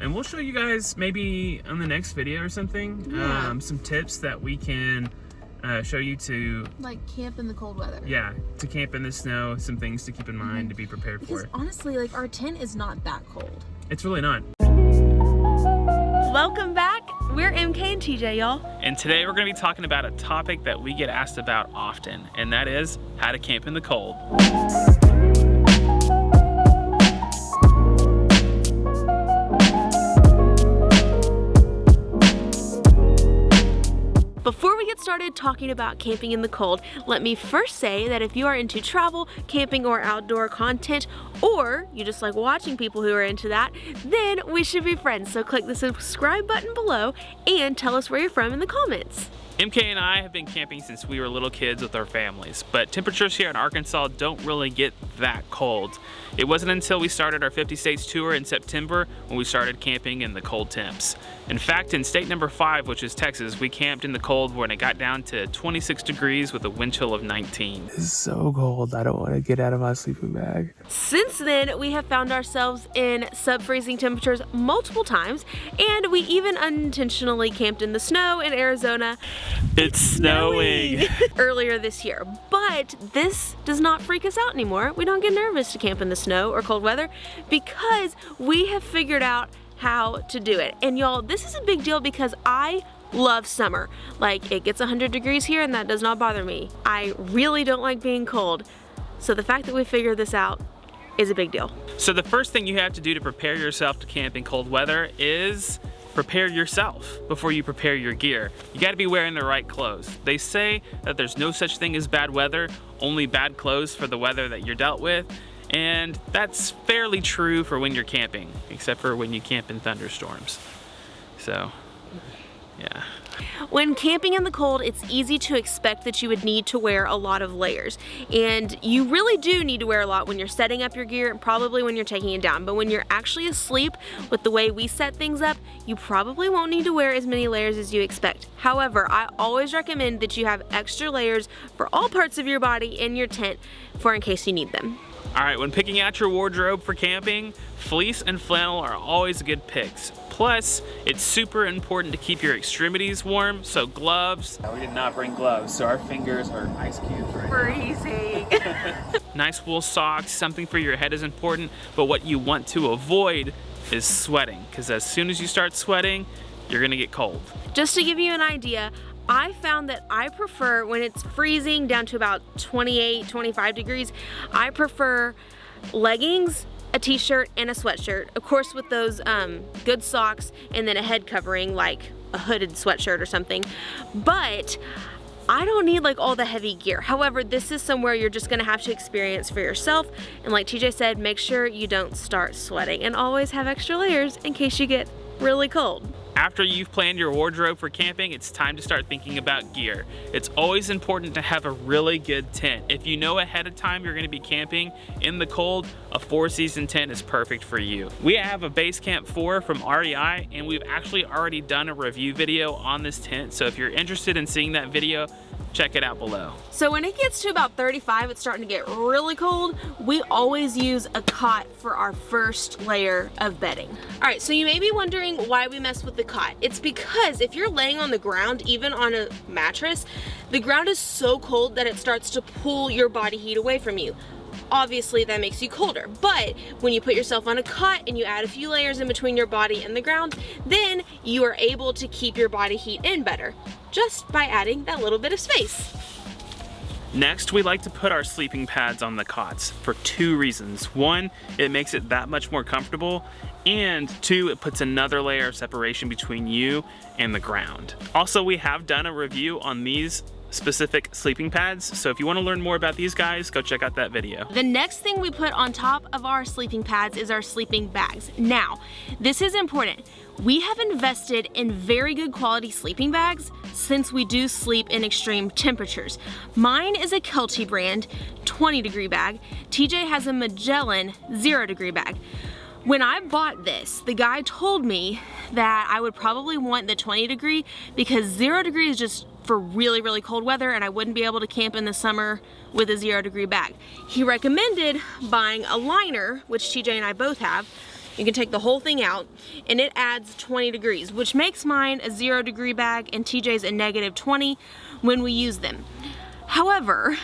and we'll show you guys maybe on the next video or something, some tips that we can show you to like camp in the cold weather. Yeah, to camp in the snow, some things to keep in mind to be prepared because for. Honestly, like our tent is not that cold. It's really not. Welcome back. We're MK and TJ, y'all. And today we're going to be talking about a topic that we get asked about often, and that is how to camp in the cold. Before we get started talking about camping in the cold, let me first say that if you are into travel, camping, or outdoor content, or you just like watching people who are into that, then we should be friends. So click the subscribe button below and tell us where you're from in the comments. MK and I have been camping since we were little kids with our families, but temperatures here in Arkansas don't really get that cold. It wasn't until we started our 50 states tour in September when we started camping in the cold temps. In fact, in state number 5, which is Texas, we camped in the cold when it got down to 26 degrees with a wind chill of 19. It's so cold, I don't want to get out of my sleeping bag. Since then, we have found ourselves in sub-freezing temperatures multiple times, and we even unintentionally camped in the snow in Arizona. It's snowing! Earlier this year. But this does not freak us out anymore. We don't get nervous to camp in the snow or cold weather because we have figured out how to do it. And y'all, this is a big deal because I love summer. Like, it gets 100 degrees here and that does not bother me. I really don't like being cold. So the fact that we figured this out is a big deal. So the first thing you have to do to prepare yourself to camp in cold weather is prepare yourself before you prepare your gear. You gotta be wearing the right clothes. They say that there's no such thing as bad weather, only bad clothes for the weather that you're dealt with. And that's fairly true for when you're camping, except for when you camp in thunderstorms. So, yeah. When camping in the cold, it's easy to expect that you would need to wear a lot of layers. And you really do need to wear a lot when you're setting up your gear and probably when you're taking it down. But when you're actually asleep, with the way we set things up, you probably won't need to wear as many layers as you expect. However, I always recommend that you have extra layers for all parts of your body in your tent for in case you need them. All right, when picking out your wardrobe for camping, fleece and flannel are always good picks. Plus, it's super important to keep your extremities warm, so gloves. We did not bring gloves, so our fingers are ice cubes right Freezing. Nice wool socks, something for your head is important, but what you want to avoid is sweating, because as soon as you start sweating, you're gonna get cold. Just to give you an idea, I found that I prefer, when it's freezing down to about 28, 25 degrees, I prefer leggings, a t-shirt, and a sweatshirt. Of course with those good socks and then a head covering like a hooded sweatshirt or something. But I don't need like all the heavy gear. However, this is somewhere you're just gonna have to experience for yourself. And like TJ said, make sure you don't start sweating and always have extra layers in case you get really cold. After you've planned your wardrobe for camping, it's time to start thinking about gear. It's always important to have a really good tent. If you know ahead of time you're gonna be camping in the cold, a 4-season tent is perfect for you. We have a Basecamp 4 from REI, and we've actually already done a review video on this tent, so if you're interested in seeing that video, check it out below. So when it gets to about 35, it's starting to get really cold. We always use a cot for our first layer of bedding. All right, so you may be wondering why we mess with the cot. It's because if you're laying on the ground, even on a mattress, the ground is so cold that it starts to pull your body heat away from you. Obviously that makes you colder, but when you put yourself on a cot and you add a few layers in between your body and the ground, then you are able to keep your body heat in better, just by adding that little bit of space. Next, we like to put our sleeping pads on the cots for 2 reasons. 1, it makes it that much more comfortable, and 2, it puts another layer of separation between you and the ground. Also, we have done a review on these specific sleeping pads, so if you want to learn more about these guys, go check out that video. The next thing we put on top of our sleeping pads is our sleeping bags. Now, this is important. We have invested in very good quality sleeping bags since we do sleep in extreme temperatures. Mine is a Kelty brand 20-degree bag. TJ has a Magellan 0-degree bag. When I bought this, the guy told me that I would probably want the 20-degree because 0-degree is just for really, really cold weather and I wouldn't be able to camp in the summer with a 0-degree bag. He recommended buying a liner, which TJ and I both have, You can take the whole thing out and it adds 20 degrees, which makes mine a 0-degree bag and TJ's a -20 when we use them. However,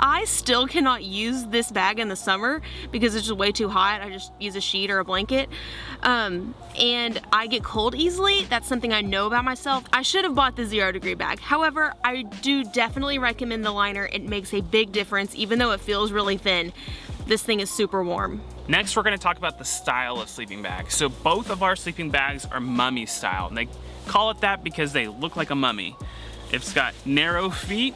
I still cannot use this bag in the summer because it's just way too hot. I just use a sheet or a blanket. And I get cold easily. That's something I know about myself. I should have bought the 0-degree bag. However, I do definitely recommend the liner. It makes a big difference. Even though it feels really thin, this thing is super warm. Next, we're gonna talk about the style of sleeping bags. So both of our sleeping bags are mummy style. And they call it that because they look like a mummy. It's got narrow feet,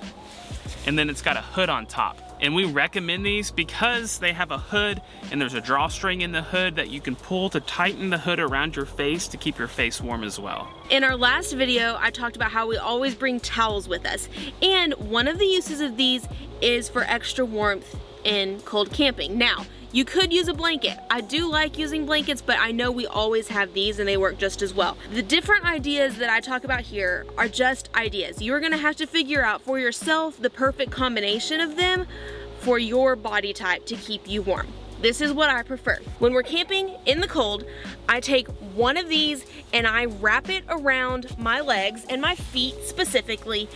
and then it's got a hood on top. And we recommend these because they have a hood and there's a drawstring in the hood that you can pull to tighten the hood around your face to keep your face warm as well. In our last video, I talked about how we always bring towels with us. And one of the uses of these is for extra warmth in cold camping. Now, you could use a blanket. I do like using blankets, but I know we always have these and they work just as well. The different ideas that I talk about here are just ideas. You're gonna have to figure out for yourself the perfect combination of them for your body type to keep you warm. This is what I prefer. When we're camping in the cold, I take one of these and I wrap it around my legs and my feet specifically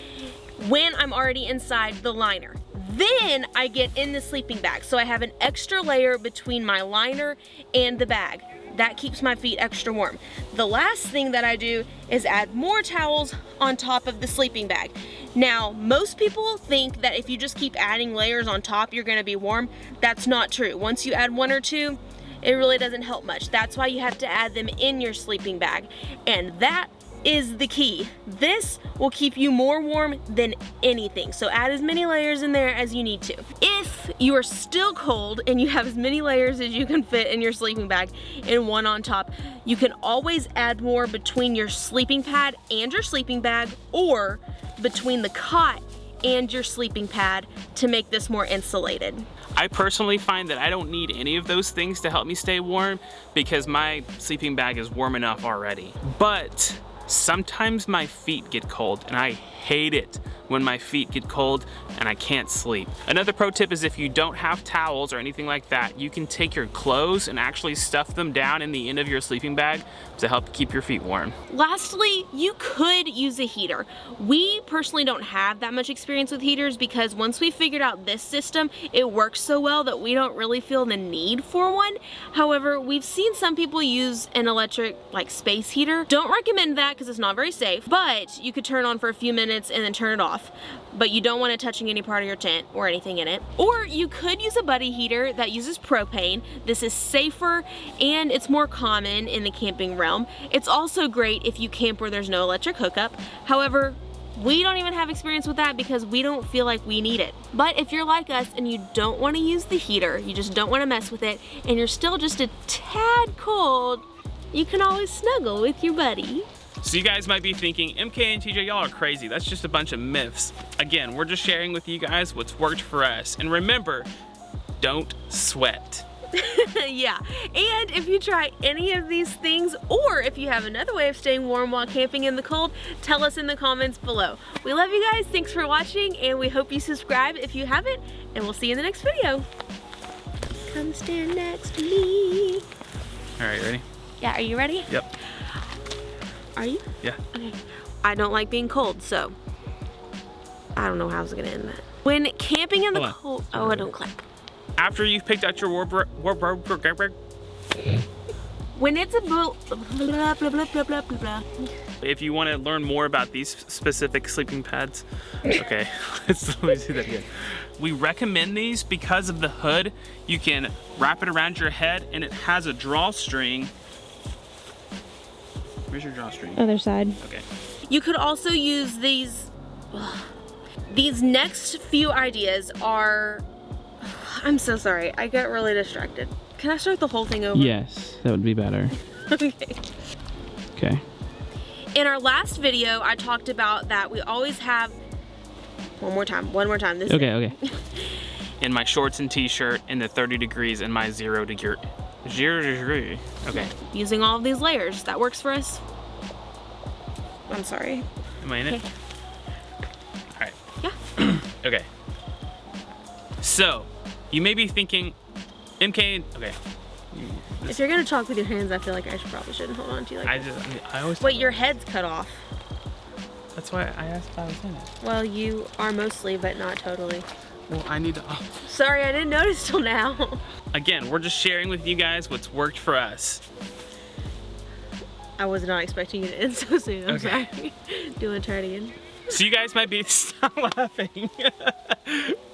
when I'm already inside the liner. Then I get in the sleeping bag. So I have an extra layer between my liner and the bag. That keeps my feet extra warm. The last thing that I do is add more towels on top of the sleeping bag. Now, most people think that if you just keep adding layers on top, you're gonna be warm. That's not true. Once you add one or two, it really doesn't help much. That's why you have to add them in your sleeping bag. And that is the key. This will keep you more warm than anything. So add as many layers in there as you need to. If you are still cold and you have as many layers as you can fit in your sleeping bag and one on top, you can always add more between your sleeping pad and your sleeping bag, or between the cot and your sleeping pad to make this more insulated. I personally find that I don't need any of those things to help me stay warm because my sleeping bag is warm enough already. But sometimes my feet get cold and I hate it when my feet get cold and I can't sleep. Another pro tip is if you don't have towels or anything like that, you can take your clothes and actually stuff them down in the end of your sleeping bag to help keep your feet warm. Lastly, you could use a heater. We personally don't have that much experience with heaters because once we figured out this system, it works so well that we don't really feel the need for one. However, we've seen some people use an electric like space heater. Don't recommend that because it's not very safe, but you could turn on for a few minutes and then turn it off. But you don't want it touching any part of your tent or anything in it. Or you could use a buddy heater that uses propane. This is safer and it's more common in the camping realm. It's also great if you camp where there's no electric hookup. However, we don't even have experience with that because we don't feel like we need it. But if you're like us and you don't want to use the heater, you just don't want to mess with it, and you're still just a tad cold, you can always snuggle with your buddy. So you guys might be thinking, MK and TJ, y'all are crazy. That's just a bunch of myths. Again, we're just sharing with you guys what's worked for us. And remember, don't sweat. Yeah, and if you try any of these things, or if you have another way of staying warm while camping in the cold, tell us in the comments below. We love you guys, thanks for watching, and we hope you subscribe if you haven't, and we'll see you in the next video. Come stand next to me. All right, ready? Yeah, are you ready? Yep. Are you? Yeah. Okay. I don't like being cold, so I don't know how I was gonna end that. When camping in the cold, oh, I don't clap. After you've picked out your wardrobe, when it's a blah, blah, blah, blah, blah, blah, blah. if you want to learn more about these specific sleeping pads, okay, let me do that again. We recommend these because of the hood. You can wrap it around your head and it has a drawstring. Where's your drawstring? Other side. Okay. You could also use these. These next few ideas are, I'm so sorry, I got really distracted. Can I start the whole thing over? Yes, that would be better. Okay. Okay. In our last video, I talked about that we always have, one more time. This Okay. In my shorts and t-shirt in the 30 degrees and my 0 degree. Okay. Using all of these layers, that works for us. I'm sorry. Am I in it? Okay. All right. Yeah. Okay. So, you may be thinking, MK, okay. If you're gonna talk with your hands, I feel like I probably shouldn't hold on to you like that. I always. Wait, your head's cut off. That's why I asked if I was in it. Well, you are mostly, but not totally. Well, I need to. Oh. Sorry, I didn't notice till now. Again, we're just sharing with you guys what's worked for us. I was not expecting you to end so soon. I'm Okay. sorry. Do you want to try it again? So you guys might be stop laughing.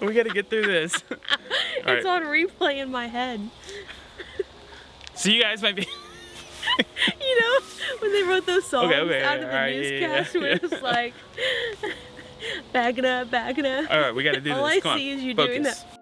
We gotta get through this. All It's right. on replay in my head. So you guys might be. You know, when they wrote those songs Okay, out of the alright, newscast yeah. where it was like, back it up, back it up. All right, we gotta do this. All I Come on. see is you Focus. doing that.